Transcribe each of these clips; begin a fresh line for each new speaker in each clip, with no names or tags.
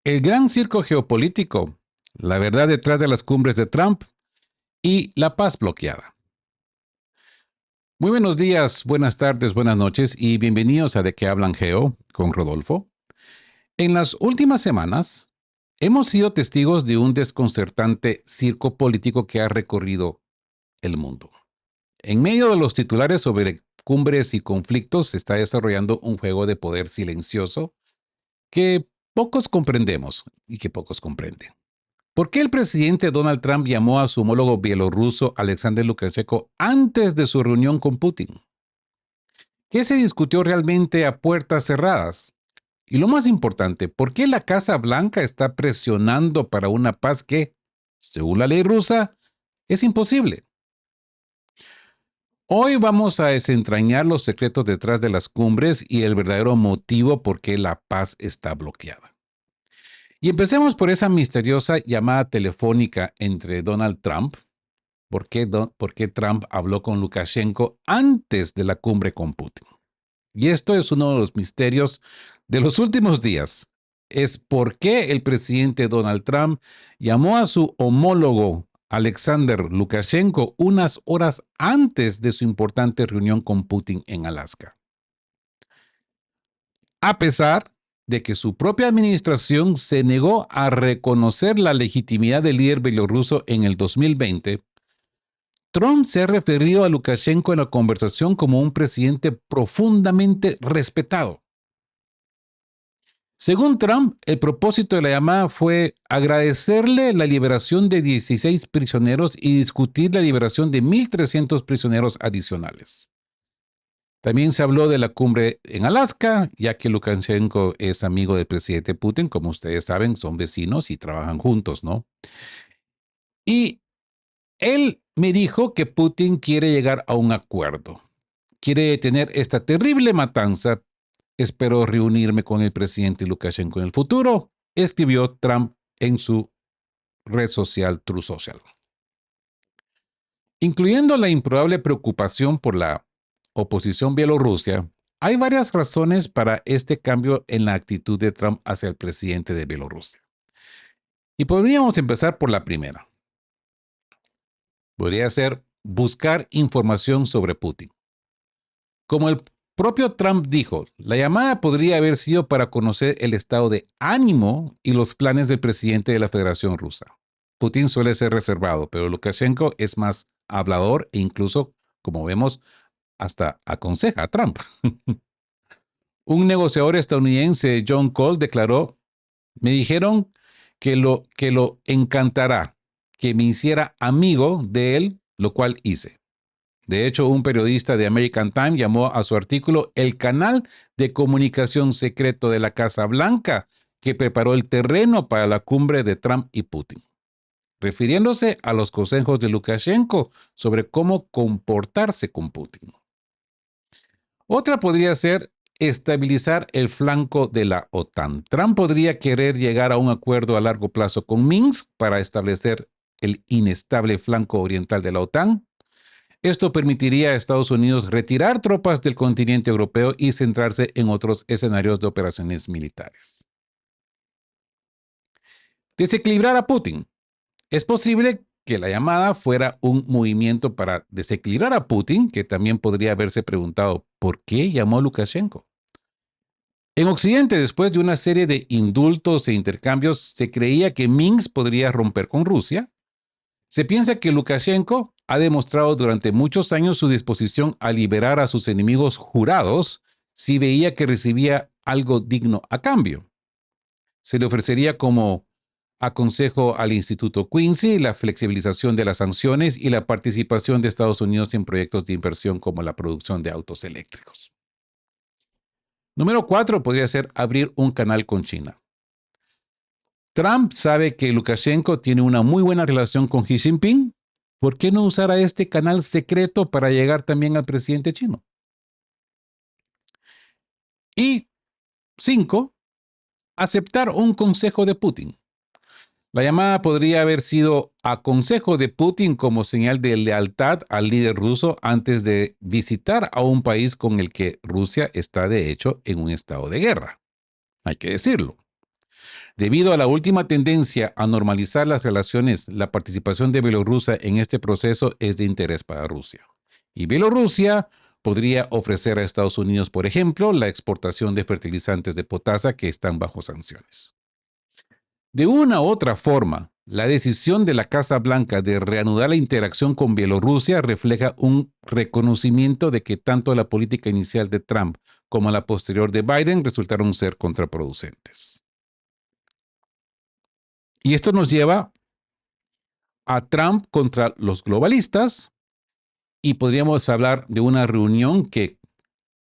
El gran circo geopolítico, la verdad detrás de las cumbres de Trump y la paz bloqueada. Muy buenos días, buenas tardes, buenas noches y bienvenidos a De qué hablan Geo con Rodolfo. En las últimas semanas hemos sido testigos de un desconcertante circo político que ha recorrido el mundo. En medio de los titulares sobre cumbres y conflictos se está desarrollando un juego de poder silencioso que pocos comprendemos y que pocos comprenden. ¿Por qué el presidente Donald Trump llamó a su homólogo bielorruso Alexander Lukashenko antes de su reunión con Putin? ¿Qué se discutió realmente a puertas cerradas? Y lo más importante, ¿por qué la Casa Blanca está presionando para una paz que, según la ley rusa, es imposible? Hoy vamos a desentrañar los secretos detrás de las cumbres y el verdadero motivo por qué la paz está bloqueada. Y empecemos por esa misteriosa llamada telefónica entre Donald Trump. ¿Por qué Trump habló con Lukashenko antes de la cumbre con Putin? Y esto es uno de los misterios de los últimos días. Es por qué el presidente Donald Trump llamó a su homólogo Alexander Lukashenko unas horas antes de su importante reunión con Putin en Alaska. A pesar de que su propia administración se negó a reconocer la legitimidad del líder bielorruso en el 2020, Trump se ha referido a Lukashenko en la conversación como un presidente profundamente respetado. Según Trump, el propósito de la llamada fue agradecerle la liberación de 16 prisioneros y discutir la liberación de 1.300 prisioneros adicionales. También se habló de la cumbre en Alaska, ya que Lukashenko es amigo del presidente Putin, como ustedes saben, son vecinos y trabajan juntos, ¿no? Y él me dijo que Putin quiere llegar a un acuerdo. Quiere detener esta terrible matanza. Espero reunirme con el presidente Lukashenko en el futuro, escribió Trump en su red social True Social. Incluyendo la improbable preocupación por la oposición bielorrusia, hay varias razones para este cambio en la actitud de Trump hacia el presidente de Bielorrusia. Y podríamos empezar por la primera. Podría ser buscar información sobre Putin. Como el propio Trump dijo, la llamada podría haber sido para conocer el estado de ánimo y los planes del presidente de la Federación Rusa. Putin suele ser reservado, pero Lukashenko es más hablador e incluso, como vemos, hasta aconseja a Trump. Un negociador estadounidense, John Cole, declaró: me dijeron que lo encantará que me hiciera amigo de él, lo cual hice. De hecho, un periodista de American Times llamó a su artículo el canal de comunicación secreto de la Casa Blanca que preparó el terreno para la cumbre de Trump y Putin, refiriéndose a los consejos de Lukashenko sobre cómo comportarse con Putin. Otra podría ser estabilizar el flanco de la OTAN. Trump podría querer llegar a un acuerdo a largo plazo con Minsk para establecer el inestable flanco oriental de la OTAN. Esto permitiría a Estados Unidos retirar tropas del continente europeo y centrarse en otros escenarios de operaciones militares. Desequilibrar a Putin. Es posible que la llamada fuera un movimiento para desequilibrar a Putin, que también podría haberse preguntado ¿por qué llamó a Lukashenko? En Occidente, después de una serie de indultos e intercambios, se creía que Minsk podría romper con Rusia. Se piensa que Lukashenko ha demostrado durante muchos años su disposición a liberar a sus enemigos jurados si veía que recibía algo digno a cambio. Se le ofrecería como aconsejo al Instituto Quincy la flexibilización de las sanciones y la participación de Estados Unidos en proyectos de inversión como la producción de autos eléctricos. Número 4 podría ser abrir un canal con China. Trump sabe que Lukashenko tiene una muy buena relación con Xi Jinping. ¿Por qué no usar a este canal secreto para llegar también al presidente chino? Y 5, aceptar un consejo de Putin. La llamada podría haber sido a consejo de Putin como señal de lealtad al líder ruso antes de visitar a un país con el que Rusia está de hecho en un estado de guerra. Hay que decirlo. Debido a la última tendencia a normalizar las relaciones, la participación de Bielorrusia en este proceso es de interés para Rusia. Y Bielorrusia podría ofrecer a Estados Unidos, por ejemplo, la exportación de fertilizantes de potasa que están bajo sanciones. De una u otra forma, la decisión de la Casa Blanca de reanudar la interacción con Bielorrusia refleja un reconocimiento de que tanto la política inicial de Trump como la posterior de Biden resultaron ser contraproducentes. Y esto nos lleva a Trump contra los globalistas y podríamos hablar de una reunión que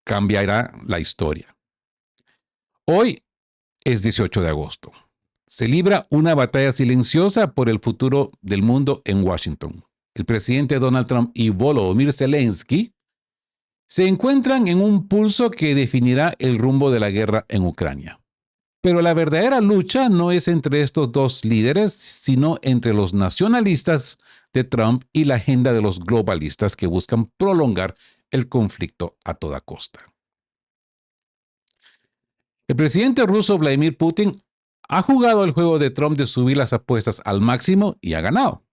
cambiará la historia. Hoy es 18 de agosto. Se libra una batalla silenciosa por el futuro del mundo en Washington. El presidente Donald Trump y Volodymyr Zelensky se encuentran en un pulso que definirá el rumbo de la guerra en Ucrania. Pero la verdadera lucha no es entre estos dos líderes, sino entre los nacionalistas de Trump y la agenda de los globalistas que buscan prolongar el conflicto a toda costa. El presidente ruso Vladimir Putin ha jugado el juego de Trump de subir las apuestas al máximo y ha ganado,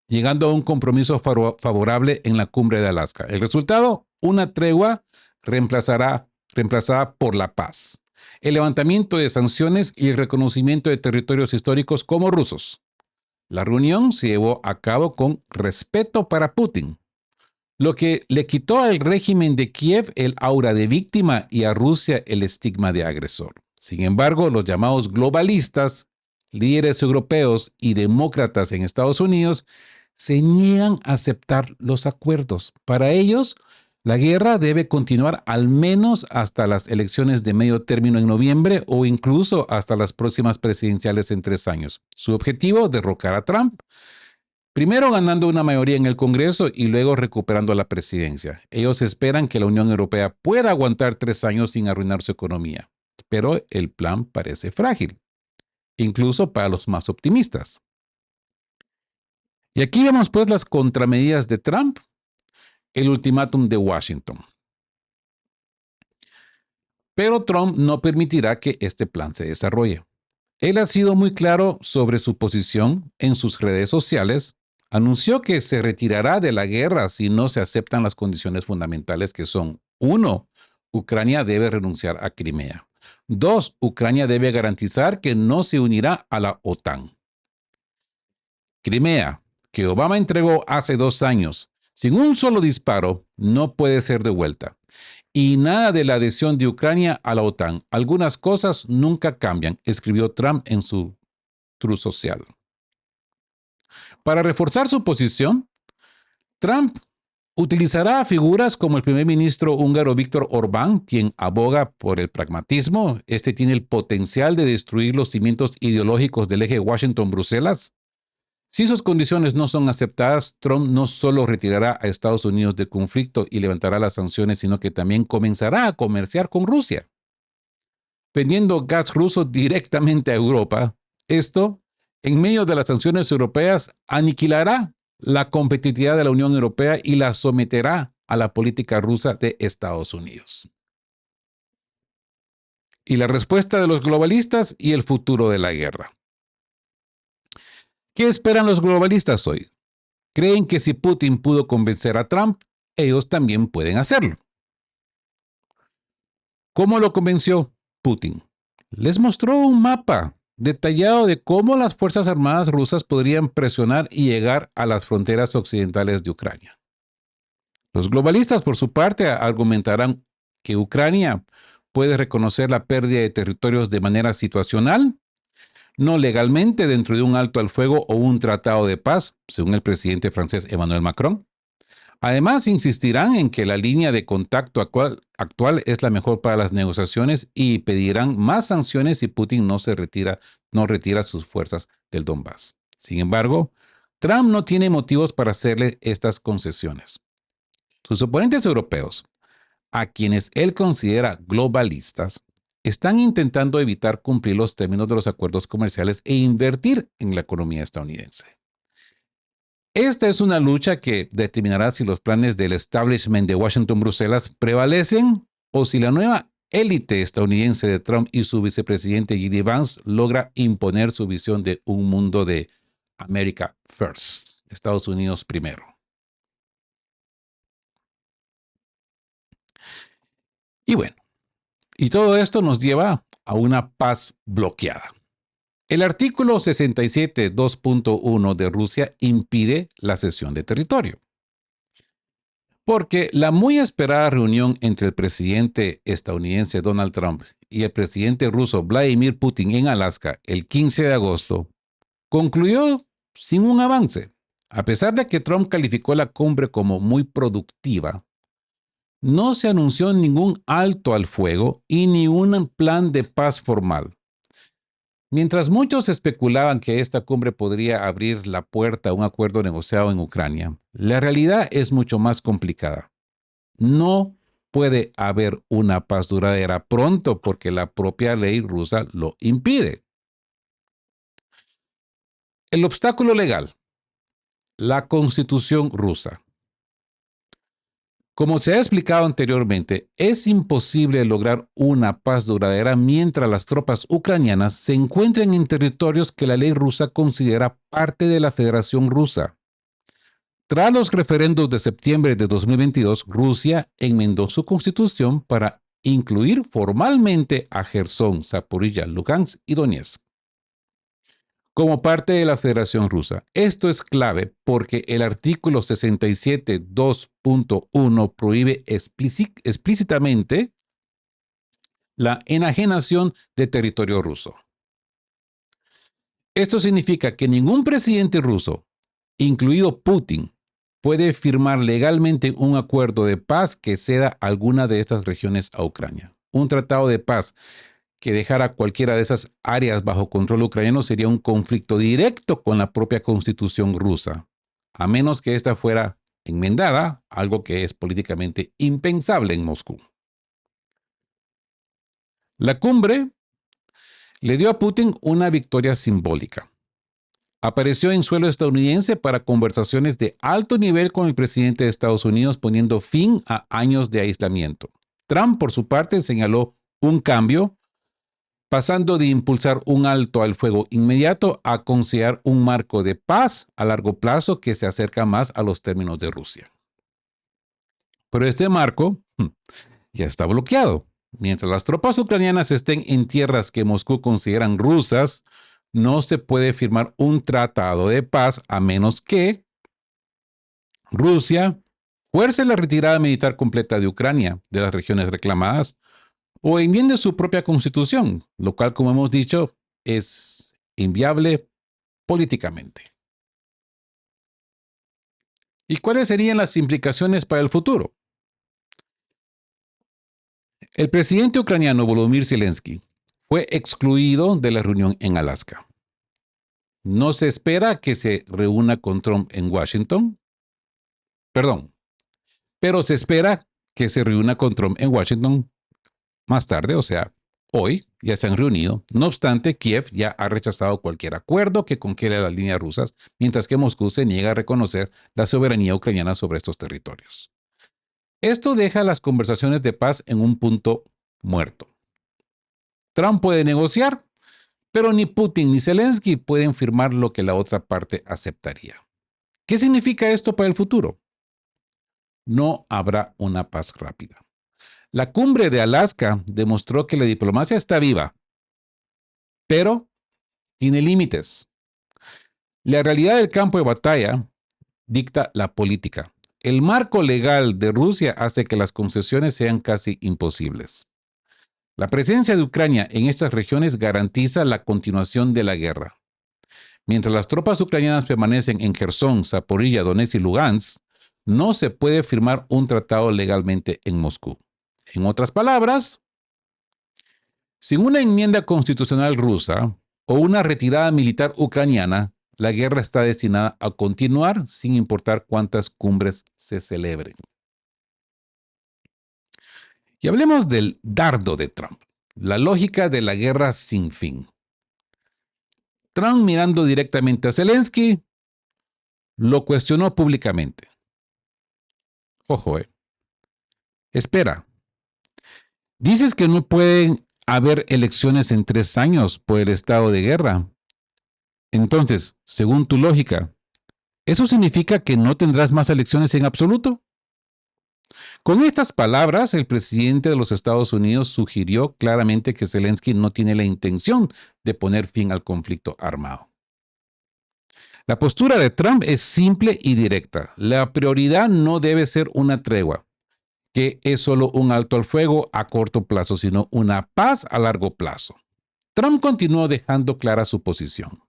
llegando a un compromiso favorable en la cumbre de Alaska. El resultado, una tregua reemplazada por la paz, el levantamiento de sanciones y el reconocimiento de territorios históricos como rusos. La reunión se llevó a cabo con respeto para Putin, lo que le quitó al régimen de Kiev el aura de víctima y a Rusia el estigma de agresor. Sin embargo, los llamados globalistas, líderes europeos y demócratas en Estados Unidos se niegan a aceptar los acuerdos. Para ellos, la guerra debe continuar al menos hasta las elecciones de medio término en noviembre o incluso hasta las próximas presidenciales en 3 años. Su objetivo, derrocar a Trump, primero ganando una mayoría en el Congreso y luego recuperando la presidencia. Ellos esperan que la Unión Europea pueda aguantar 3 años sin arruinar su economía. Pero el plan parece frágil, incluso para los más optimistas. Y aquí vemos pues las contramedidas de Trump, el ultimátum de Washington. Pero Trump no permitirá que este plan se desarrolle. Él ha sido muy claro sobre su posición en sus redes sociales. Anunció que se retirará de la guerra si no se aceptan las condiciones fundamentales que son: 1. Ucrania debe renunciar a Crimea. 2. Ucrania debe garantizar que no se unirá a la OTAN. Crimea, que Obama entregó hace 2 años, sin un solo disparo, no puede ser devuelta. Y nada de la adhesión de Ucrania a la OTAN. Algunas cosas nunca cambian, escribió Trump en su Truth Social. Para reforzar su posición, Trump utilizará figuras como el primer ministro húngaro Viktor Orbán, quien aboga por el pragmatismo. Este tiene el potencial de destruir los cimientos ideológicos del eje Washington-Bruselas. Si sus condiciones no son aceptadas, Trump no solo retirará a Estados Unidos del conflicto y levantará las sanciones, sino que también comenzará a comerciar con Rusia, vendiendo gas ruso directamente a Europa. Esto, en medio de las sanciones europeas, aniquilará la competitividad de la Unión Europea y la someterá a la política rusa de Estados Unidos. Y la respuesta de los globalistas y el futuro de la guerra. ¿Qué esperan los globalistas hoy? Creen que si Putin pudo convencer a Trump, ellos también pueden hacerlo. ¿Cómo lo convenció Putin? Les mostró un mapa detallado de cómo las Fuerzas Armadas rusas podrían presionar y llegar a las fronteras occidentales de Ucrania. Los globalistas, por su parte, argumentarán que Ucrania puede reconocer la pérdida de territorios de manera situacional, no legalmente dentro de un alto al fuego o un tratado de paz, según el presidente francés Emmanuel Macron. Además, insistirán en que la línea de contacto actual es la mejor para las negociaciones y pedirán más sanciones si Putin no retira sus fuerzas del Donbass. Sin embargo, Trump no tiene motivos para hacerle estas concesiones. Sus oponentes europeos, a quienes él considera globalistas, están intentando evitar cumplir los términos de los acuerdos comerciales e invertir en la economía estadounidense. Esta es una lucha que determinará si los planes del establishment de Washington-Bruselas prevalecen o si la nueva élite estadounidense de Trump y su vicepresidente J.D. Vance logra imponer su visión de un mundo de America First, Estados Unidos primero. Y bueno, y todo esto nos lleva a una paz bloqueada. El artículo 67.2.1 de Rusia impide la cesión de territorio, porque la muy esperada reunión entre el presidente estadounidense Donald Trump y el presidente ruso Vladimir Putin en Alaska el 15 de agosto concluyó sin un avance. A pesar de que Trump calificó la cumbre como muy productiva, no se anunció ningún alto al fuego y ni un plan de paz formal. Mientras muchos especulaban que esta cumbre podría abrir la puerta a un acuerdo negociado en Ucrania, la realidad es mucho más complicada. No puede haber una paz duradera pronto porque la propia ley rusa lo impide. El obstáculo legal, la Constitución rusa. Como se ha explicado anteriormente, es imposible lograr una paz duradera mientras las tropas ucranianas se encuentren en territorios que la ley rusa considera parte de la Federación Rusa. Tras los referendos de septiembre de 2022, Rusia enmendó su constitución para incluir formalmente a Jersón, Zaporilla, Lugansk y Donetsk como parte de la Federación Rusa. Esto es clave porque el artículo 67.2.1 prohíbe explícitamente la enajenación de territorio ruso. Esto significa que ningún presidente ruso, incluido Putin, puede firmar legalmente un acuerdo de paz que ceda alguna de estas regiones a Ucrania. Un tratado de paz que dejara cualquiera de esas áreas bajo control ucraniano sería un conflicto directo con la propia constitución rusa, a menos que ésta fuera enmendada, algo que es políticamente impensable en Moscú. La cumbre le dio a Putin una victoria simbólica. Apareció en suelo estadounidense para conversaciones de alto nivel con el presidente de Estados Unidos, poniendo fin a años de aislamiento. Trump, por su parte, señaló un cambio, pasando de impulsar un alto al fuego inmediato a considerar un marco de paz a largo plazo que se acerca más a los términos de Rusia. Pero este marco ya está bloqueado. Mientras las tropas ucranianas estén en tierras que Moscú consideran rusas, no se puede firmar un tratado de paz a menos que Rusia fuerce la retirada militar completa de Ucrania de las regiones reclamadas o enmiende su propia constitución, lo cual, como hemos dicho, es inviable políticamente. ¿Y cuáles serían las implicaciones para el futuro? El presidente ucraniano Volodymyr Zelensky fue excluido de la reunión en Alaska. No se espera que se reúna con Trump en Washington. Perdón, pero se espera que se reúna con Trump en Washington más tarde, o sea, hoy ya se han reunido. No obstante, Kiev ya ha rechazado cualquier acuerdo que conquiera las líneas rusas, mientras que Moscú se niega a reconocer la soberanía ucraniana sobre estos territorios. Esto deja las conversaciones de paz en un punto muerto. Trump puede negociar, pero ni Putin ni Zelensky pueden firmar lo que la otra parte aceptaría. ¿Qué significa esto para el futuro? No habrá una paz rápida. La cumbre de Alaska demostró que la diplomacia está viva, pero tiene límites. La realidad del campo de batalla dicta la política. El marco legal de Rusia hace que las concesiones sean casi imposibles. La presencia de Ucrania en estas regiones garantiza la continuación de la guerra. Mientras las tropas ucranianas permanecen en Jersón, Zaporilla, Donetsk y Lugansk, no se puede firmar un tratado legalmente en Moscú. En otras palabras, sin una enmienda constitucional rusa o una retirada militar ucraniana, la guerra está destinada a continuar sin importar cuántas cumbres se celebren. Y hablemos del dardo de Trump, la lógica de la guerra sin fin. Trump, mirando directamente a Zelensky, lo cuestionó públicamente. Ojo, espera. Dices que no pueden haber elecciones en 3 años por el estado de guerra. Entonces, según tu lógica, ¿eso significa que no tendrás más elecciones en absoluto? Con estas palabras, el presidente de los Estados Unidos sugirió claramente que Zelensky no tiene la intención de poner fin al conflicto armado. La postura de Trump es simple y directa. La prioridad no debe ser una tregua, que es solo un alto al fuego a corto plazo, sino una paz a largo plazo. Trump continuó dejando clara su posición.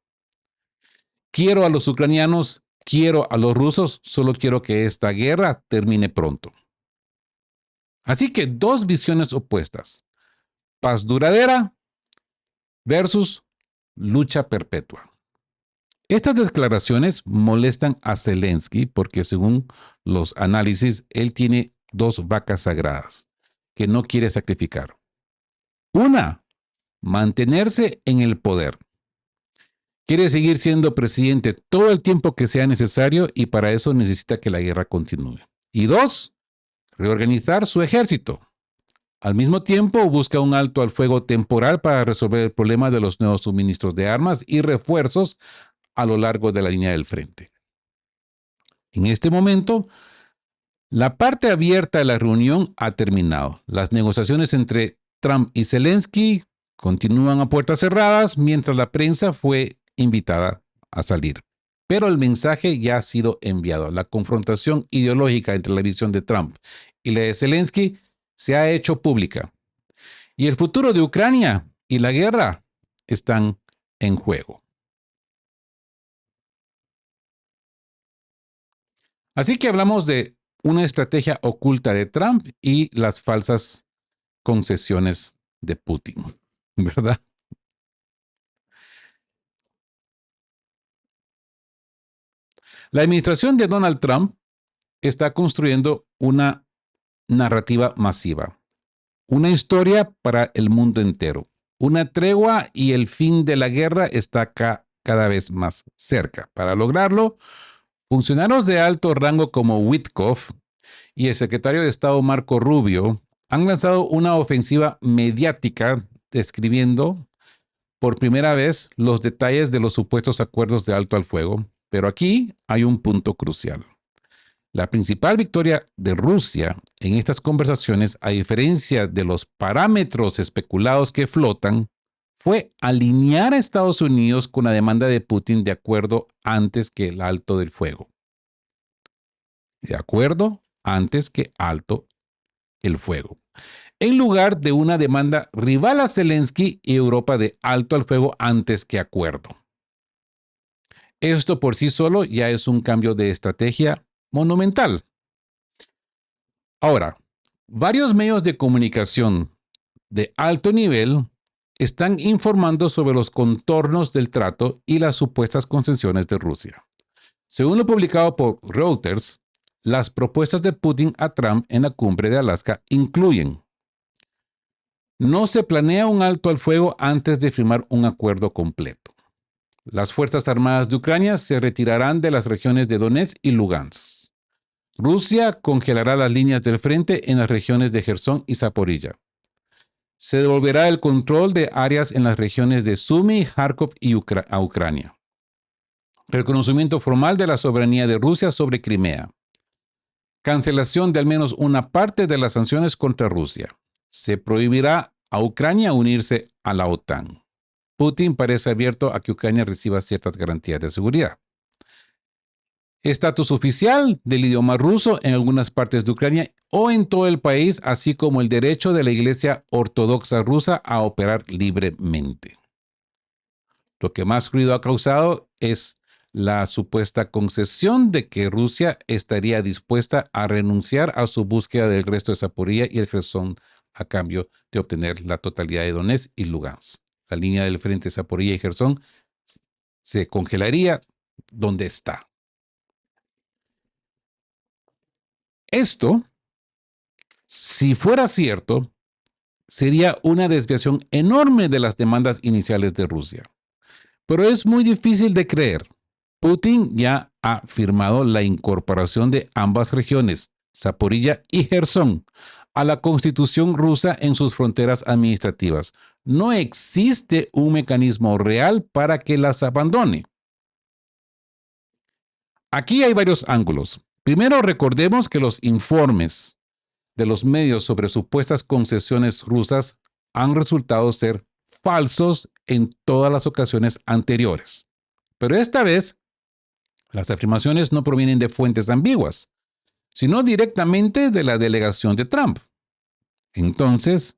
Quiero a los ucranianos, quiero a los rusos, solo quiero que esta guerra termine pronto. Así que dos visiones opuestas: paz duradera versus lucha perpetua. Estas declaraciones molestan a Zelensky porque, según los análisis, él tiene dos vacas sagradas que no quiere sacrificar. Una, mantenerse en el poder. Quiere seguir siendo presidente todo el tiempo que sea necesario y para eso necesita que la guerra continúe. Y dos, reorganizar su ejército. Al mismo tiempo, busca un alto al fuego temporal para resolver el problema de los nuevos suministros de armas y refuerzos a lo largo de la línea del frente. En este momento, la parte abierta de la reunión ha terminado. Las negociaciones entre Trump y Zelensky continúan a puertas cerradas mientras la prensa fue invitada a salir. Pero el mensaje ya ha sido enviado. La confrontación ideológica entre la visión de Trump y la de Zelensky se ha hecho pública. Y el futuro de Ucrania y la guerra están en juego. Así que hablamos de una estrategia oculta de Trump y las falsas concesiones de Putin, ¿verdad? La administración de Donald Trump está construyendo una narrativa masiva, una historia para el mundo entero. Una tregua y el fin de la guerra está cada vez más cerca. Para lograrlo, funcionarios de alto rango como Witkoff y el secretario de Estado Marco Rubio han lanzado una ofensiva mediática describiendo por primera vez los detalles de los supuestos acuerdos de alto al fuego. Pero aquí hay un punto crucial. La principal victoria de Rusia en estas conversaciones, a diferencia de los parámetros especulados que flotan, fue alinear a Estados Unidos con la demanda de Putin de acuerdo antes que el alto del fuego. De acuerdo antes que alto el fuego. En lugar de una demanda rival a Zelensky y Europa de alto al fuego antes que acuerdo. Esto por sí solo ya es un cambio de estrategia monumental. Ahora, varios medios de comunicación de alto nivel están informando sobre los contornos del trato y las supuestas concesiones de Rusia. Según lo publicado por Reuters, las propuestas de Putin a Trump en la cumbre de Alaska incluyen: no se planea un alto al fuego antes de firmar un acuerdo completo. Las Fuerzas Armadas de Ucrania se retirarán de las regiones de Donetsk y Lugansk. Rusia congelará las líneas del frente en las regiones de Jersón y Zaporilla. Se devolverá el control de áreas en las regiones de Sumy, Kharkov y a Ucrania. Reconocimiento formal de la soberanía de Rusia sobre Crimea. Cancelación de al menos una parte de las sanciones contra Rusia. Se prohibirá a Ucrania unirse a la OTAN. Putin parece abierto a que Ucrania reciba ciertas garantías de seguridad. Estatus oficial del idioma ruso en algunas partes de Ucrania o en todo el país, así como el derecho de la Iglesia Ortodoxa rusa a operar libremente. Lo que más ruido ha causado es la supuesta concesión de que Rusia estaría dispuesta a renunciar a su búsqueda del resto de Zaporilla y el Jersón a cambio de obtener la totalidad de Donetsk y Lugansk. La línea del frente Zaporilla y Jersón se congelaría donde está. Esto, si fuera cierto, sería una desviación enorme de las demandas iniciales de Rusia. Pero es muy difícil de creer. Putin ya ha firmado la incorporación de ambas regiones, Zaporilla y Jersón, a la Constitución rusa en sus fronteras administrativas. No existe un mecanismo real para que las abandone. Aquí hay varios ángulos. Primero, recordemos que los informes de los medios sobre supuestas concesiones rusas han resultado ser falsos en todas las ocasiones anteriores. Pero esta vez, las afirmaciones no provienen de fuentes ambiguas, sino directamente de la delegación de Trump. Entonces,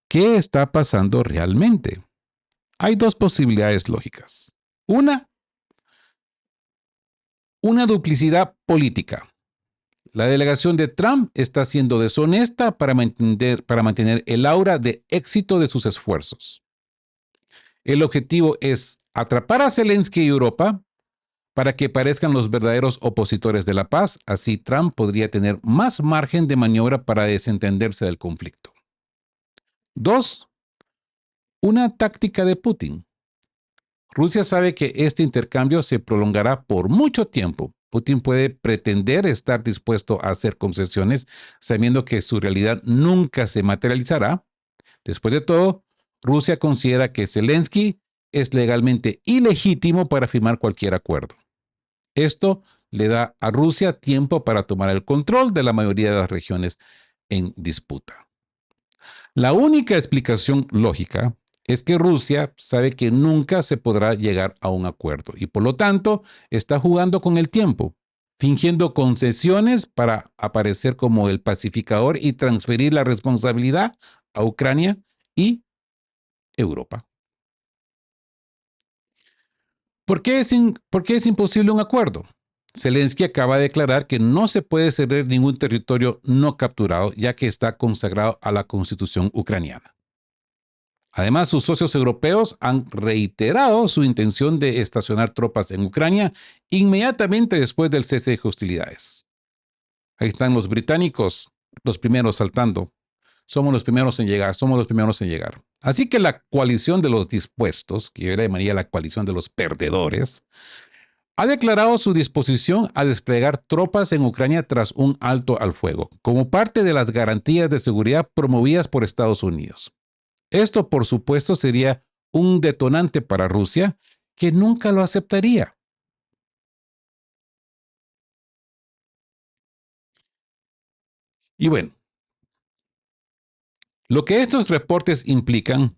¿qué está pasando realmente? Hay dos posibilidades lógicas. Una duplicidad política. La delegación de Trump está siendo deshonesta para mantener el aura de éxito de sus esfuerzos. El objetivo es atrapar a Zelensky y Europa para que parezcan los verdaderos opositores de la paz. Así Trump podría tener más margen de maniobra para desentenderse del conflicto. 2. Una táctica de Putin. Rusia sabe que este intercambio se prolongará por mucho tiempo. Putin puede pretender estar dispuesto a hacer concesiones sabiendo que su realidad nunca se materializará. Después de todo, Rusia considera que Zelensky es legalmente ilegítimo para firmar cualquier acuerdo. Esto le da a Rusia tiempo para tomar el control de la mayoría de las regiones en disputa. La única explicación lógica es que Rusia sabe que nunca se podrá llegar a un acuerdo y por lo tanto está jugando con el tiempo, fingiendo concesiones para aparecer como el pacificador y transferir la responsabilidad a Ucrania y Europa. ¿Por qué es imposible un acuerdo? Zelensky acaba de declarar que no se puede ceder ningún territorio no capturado, ya que está consagrado a la Constitución ucraniana. Además, sus socios europeos han reiterado su intención de estacionar tropas en Ucrania inmediatamente después del cese de hostilidades. Ahí están los británicos, los primeros saltando. Somos los primeros en llegar, somos los primeros en llegar. Así que la coalición de los dispuestos, que yo le llamaría la coalición de los perdedores, ha declarado su disposición a desplegar tropas en Ucrania tras un alto al fuego, como parte de las garantías de seguridad promovidas por Estados Unidos. Esto, por supuesto, sería un detonante para Rusia, que nunca lo aceptaría. Y bueno, lo que estos reportes implican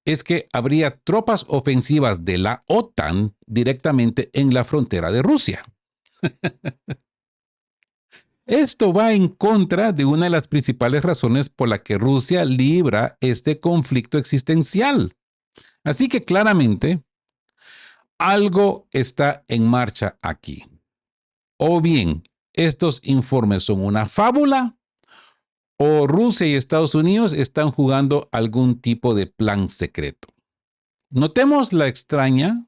es que habría tropas ofensivas de la OTAN directamente en la frontera de Rusia. Esto va en contra de una de las principales razones por la que Rusia libra este conflicto existencial. Así que claramente algo está en marcha aquí. O bien, estos informes son una fábula, o Rusia y Estados Unidos están jugando algún tipo de plan secreto. Notemos la extraña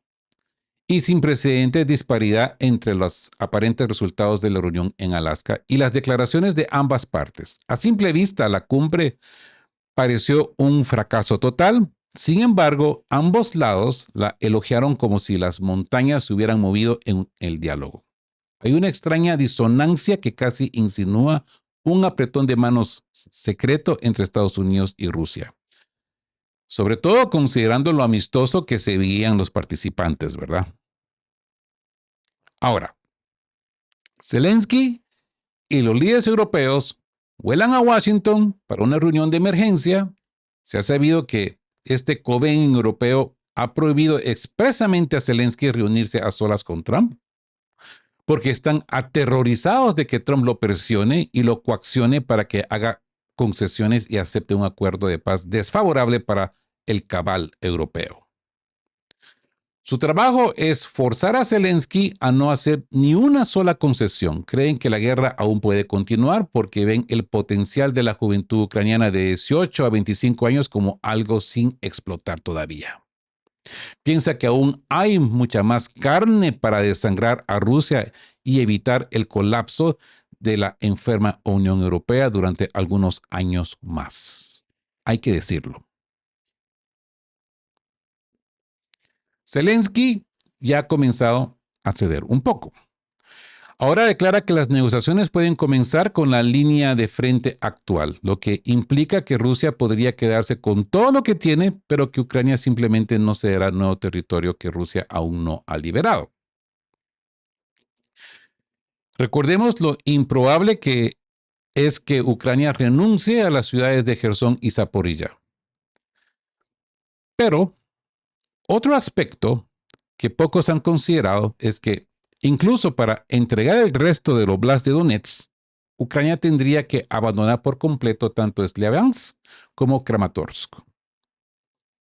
y sin precedentes disparidad entre los aparentes resultados de la reunión en Alaska y las declaraciones de ambas partes. A simple vista, la cumbre pareció un fracaso total. Sin embargo, ambos lados la elogiaron como si las montañas se hubieran movido en el diálogo. Hay una extraña disonancia que casi insinúa un apretón de manos secreto entre Estados Unidos y Rusia. Sobre todo considerando lo amistoso que se veían los participantes, ¿verdad? Ahora, Zelensky y los líderes europeos vuelan a Washington para una reunión de emergencia. Se ha sabido que este Coven europeo ha prohibido expresamente a Zelensky reunirse a solas con Trump, porque están aterrorizados de que Trump lo presione y lo coaccione para que haga concesiones y acepte un acuerdo de paz desfavorable para el cabal europeo. Su trabajo es forzar a Zelensky a no hacer ni una sola concesión. Creen que la guerra aún puede continuar porque ven el potencial de la juventud ucraniana de 18 a 25 años como algo sin explotar todavía. Piensa que aún hay mucha más carne para desangrar a Rusia y evitar el colapso de la enferma Unión Europea durante algunos años más. Hay que decirlo. Zelensky ya ha comenzado a ceder un poco. Ahora declara que las negociaciones pueden comenzar con la línea de frente actual, lo que implica que Rusia podría quedarse con todo lo que tiene, pero que Ucrania simplemente no cederá nuevo territorio que Rusia aún no ha liberado. Recordemos lo improbable que es que Ucrania renuncie a las ciudades de Jersón y Zaporilla. Pero otro aspecto que pocos han considerado es que incluso para entregar el resto del Oblast de Donetsk, Ucrania tendría que abandonar por completo tanto Slavyansk como Kramatorsk.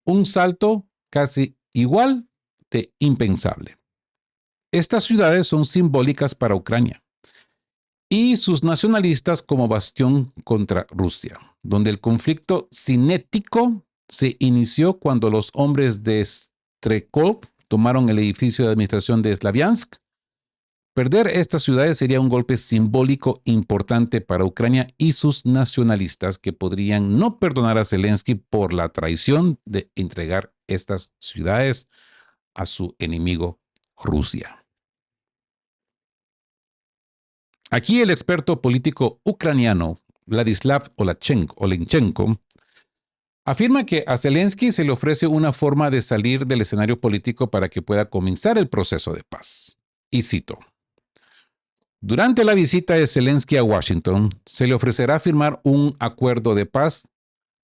Un salto casi igual de impensable. Estas ciudades son simbólicas para Ucrania y sus nacionalistas como bastión contra Rusia, donde el conflicto cinético se inició cuando los hombres de Strekov tomaron el edificio de administración de Slavyansk. Perder estas ciudades sería un golpe simbólico importante para Ucrania y sus nacionalistas que podrían no perdonar a Zelensky por la traición de entregar estas ciudades a su enemigo Rusia. Aquí el experto político ucraniano Vladislav Olenchenko afirma que a Zelensky se le ofrece una forma de salir del escenario político para que pueda comenzar el proceso de paz. Y cito: durante la visita de Zelensky a Washington, se le ofrecerá firmar un acuerdo de paz,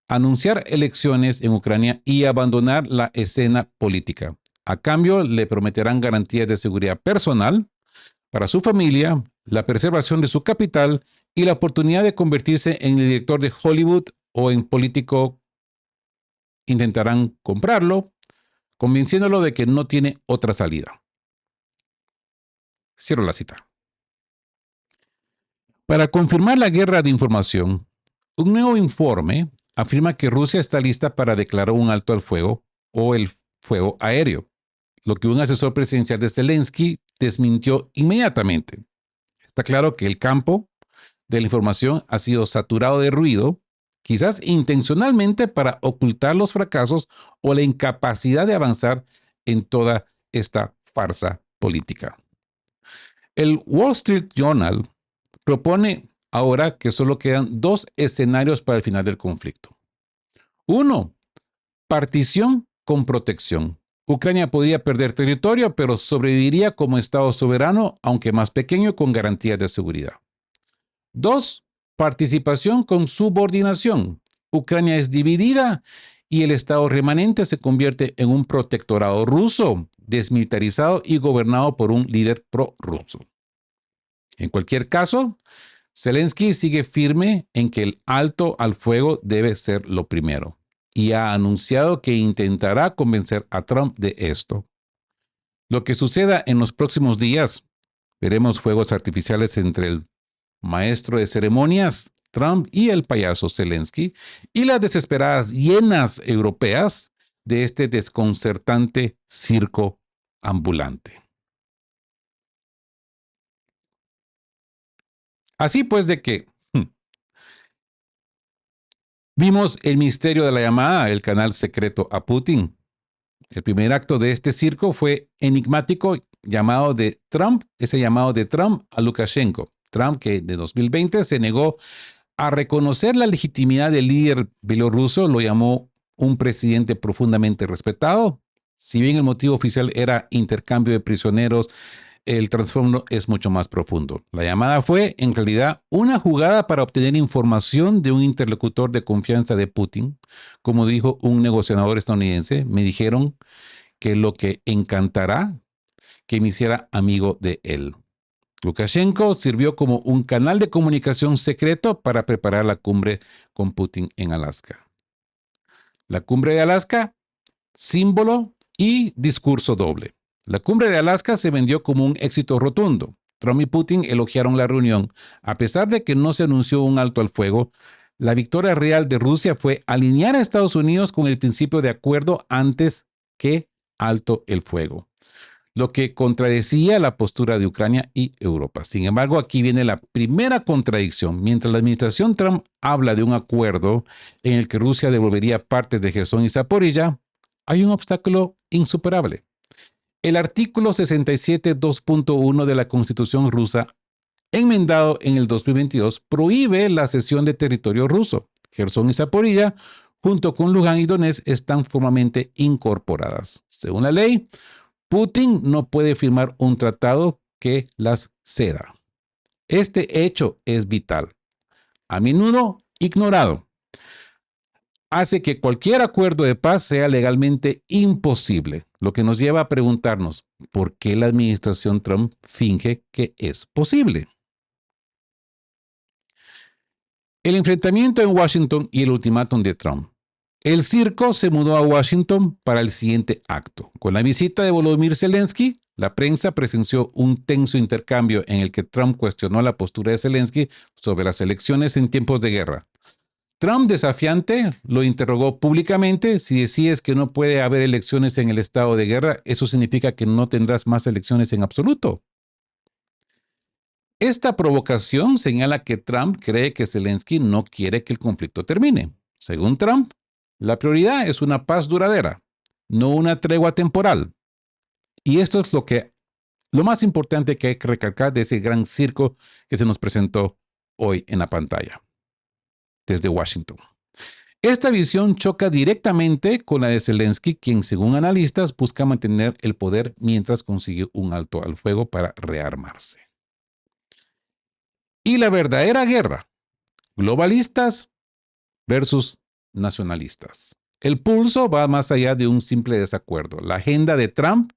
anunciar elecciones en Ucrania y abandonar la escena política. A cambio, le prometerán garantías de seguridad personal para su familia, la preservación de su capital y la oportunidad de convertirse en el director de Hollywood o en político. Intentarán comprarlo, convenciéndolo de que no tiene otra salida. Cierro la cita. Para confirmar la guerra de información, un nuevo informe afirma que Rusia está lista para declarar un alto al fuego o el fuego aéreo, lo que un asesor presidencial de Zelensky desmintió inmediatamente. Está claro que el campo de la información ha sido saturado de ruido, quizás intencionalmente para ocultar los fracasos o la incapacidad de avanzar en toda esta farsa política. El Wall Street Journal propone ahora que solo quedan dos escenarios para el final del conflicto. Uno, partición con protección. Ucrania podría perder territorio, pero sobreviviría como Estado soberano, aunque más pequeño, con garantías de seguridad. 2. Participación con subordinación. Ucrania es dividida y el Estado remanente se convierte en un protectorado ruso, desmilitarizado y gobernado por un líder prorruso. En cualquier caso, Zelensky sigue firme en que el alto al fuego debe ser lo primero y ha anunciado que intentará convencer a Trump de esto. Lo que suceda en los próximos días, veremos fuegos artificiales entre el maestro de ceremonias, Trump, y el payaso Zelensky, y las desesperadas hienas europeas de este desconcertante circo ambulante. Así pues de que vimos el misterio de la llamada, el canal secreto a Putin. El primer acto de este circo fue enigmático, ese llamado de Trump a Lukashenko. Trump, que de 2020 se negó a reconocer la legitimidad del líder bielorruso, lo llamó un presidente profundamente respetado. Si bien el motivo oficial era intercambio de prisioneros, el trasfondo es mucho más profundo. La llamada fue, en realidad, una jugada para obtener información de un interlocutor de confianza de Putin. Como dijo un negociador estadounidense, me dijeron que lo que encantará que me hiciera amigo de él. Lukashenko sirvió como un canal de comunicación secreto para preparar la cumbre con Putin en Alaska. La cumbre de Alaska, símbolo y discurso doble. La cumbre de Alaska se vendió como un éxito rotundo. Trump y Putin elogiaron la reunión. A pesar de que no se anunció un alto al fuego, la victoria real de Rusia fue alinear a Estados Unidos con el principio de acuerdo antes que alto el fuego, lo que contradecía la postura de Ucrania y Europa. Sin embargo, aquí viene la primera contradicción. Mientras la administración Trump habla de un acuerdo en el que Rusia devolvería partes de Jersón y Zaporilla, hay un obstáculo insuperable. El artículo 67.2.1 de la Constitución rusa enmendado en el 2022, prohíbe la cesión de territorio ruso. Jersón y Zaporilla, junto con Luján y Donetsk, están formalmente incorporadas. Según la ley, Putin no puede firmar un tratado que las ceda. Este hecho es vital, a menudo ignorado. Hace que cualquier acuerdo de paz sea legalmente imposible, lo que nos lleva a preguntarnos, ¿por qué la administración Trump finge que es posible? El enfrentamiento en Washington y el ultimátum de Trump. El circo se mudó a Washington para el siguiente acto. Con la visita de Volodymyr Zelensky, la prensa presenció un tenso intercambio en el que Trump cuestionó la postura de Zelensky sobre las elecciones en tiempos de guerra. Trump, desafiante, lo interrogó públicamente: si decides que no puede haber elecciones en el estado de guerra, ¿eso significa que no tendrás más elecciones en absoluto? Esta provocación señala que Trump cree que Zelensky no quiere que el conflicto termine. Según Trump, la prioridad es una paz duradera, no una tregua temporal. Y esto es lo más importante que hay que recalcar de ese gran circo que se nos presentó hoy en la pantalla, desde Washington. Esta visión choca directamente con la de Zelensky, quien, según analistas, busca mantener el poder mientras consigue un alto al fuego para rearmarse. Y la verdadera guerra: globalistas versus nacionalistas. El pulso va más allá de un simple desacuerdo. La agenda de Trump,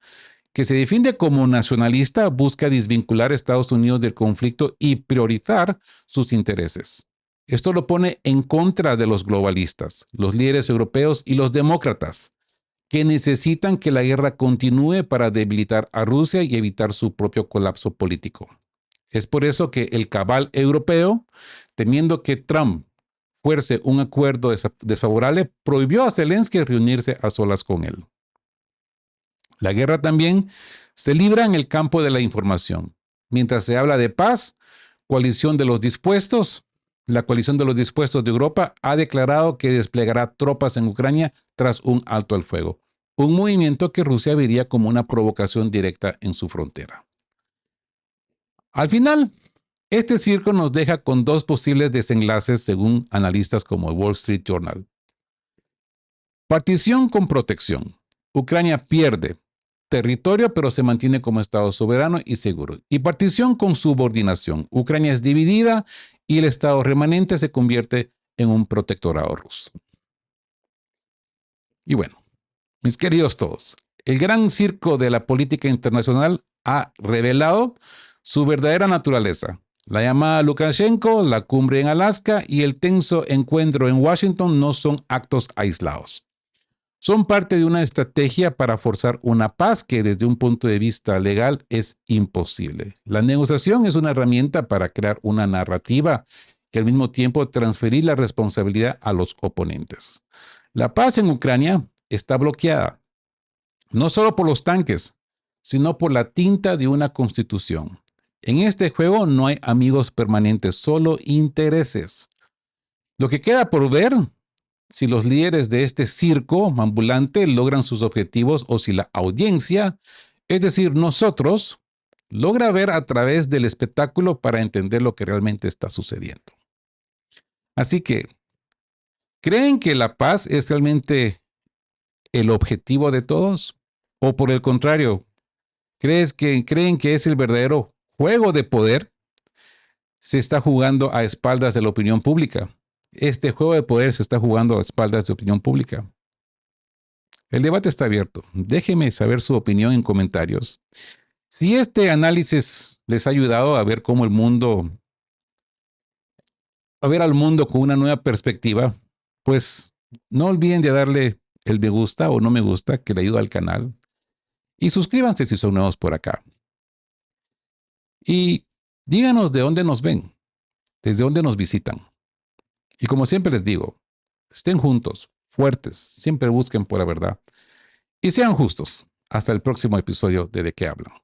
que se define como nacionalista, busca desvincular a Estados Unidos del conflicto y priorizar sus intereses. Esto lo pone en contra de los globalistas, los líderes europeos y los demócratas, que necesitan que la guerra continúe para debilitar a Rusia y evitar su propio colapso político. Es por eso que el cabal europeo, temiendo que Trump fuerce un acuerdo desfavorable, prohibió a Zelensky reunirse a solas con él. La guerra también se libra en el campo de la información. Mientras se habla de paz, la coalición de los dispuestos de Europa ha declarado que desplegará tropas en Ucrania tras un alto al fuego, un movimiento que Rusia vería como una provocación directa en su frontera. Al final, este circo nos deja con dos posibles desenlaces según analistas como el Wall Street Journal. Partición con protección. Ucrania pierde territorio, pero se mantiene como Estado soberano y seguro. Y partición con subordinación. Ucrania es dividida y el Estado remanente se convierte en un protectorado ruso. Y bueno, mis queridos todos, el gran circo de la política internacional ha revelado su verdadera naturaleza. La llamada Lukashenko, la cumbre en Alaska y el tenso encuentro en Washington no son actos aislados. Son parte de una estrategia para forzar una paz que desde un punto de vista legal es imposible. La negociación es una herramienta para crear una narrativa que al mismo tiempo transferir la responsabilidad a los oponentes. La paz en Ucrania está bloqueada, no solo por los tanques, sino por la tinta de una constitución. En este juego no hay amigos permanentes, solo intereses. Lo que queda por ver si los líderes de este circo ambulante logran sus objetivos o si la audiencia, es decir, nosotros, logra ver a través del espectáculo para entender lo que realmente está sucediendo. Así que, ¿creen que la paz es realmente el objetivo de todos? ¿O por el contrario, creen que es el verdadero juego de poder? Se está jugando a espaldas de la opinión pública. Este juego de poder se está jugando a espaldas de la opinión pública. El debate está abierto. Déjeme saber su opinión en comentarios. Si este análisis les ha ayudado a ver cómo a ver al mundo con una nueva perspectiva, pues no olviden de darle el me gusta o no me gusta, que le ayuda al canal. Y suscríbanse si son nuevos por acá. Y díganos de dónde nos ven, desde dónde nos visitan. Y como siempre les digo, estén juntos, fuertes, siempre busquen por la verdad y sean justos. Hasta el próximo episodio de ¿De qué hablan?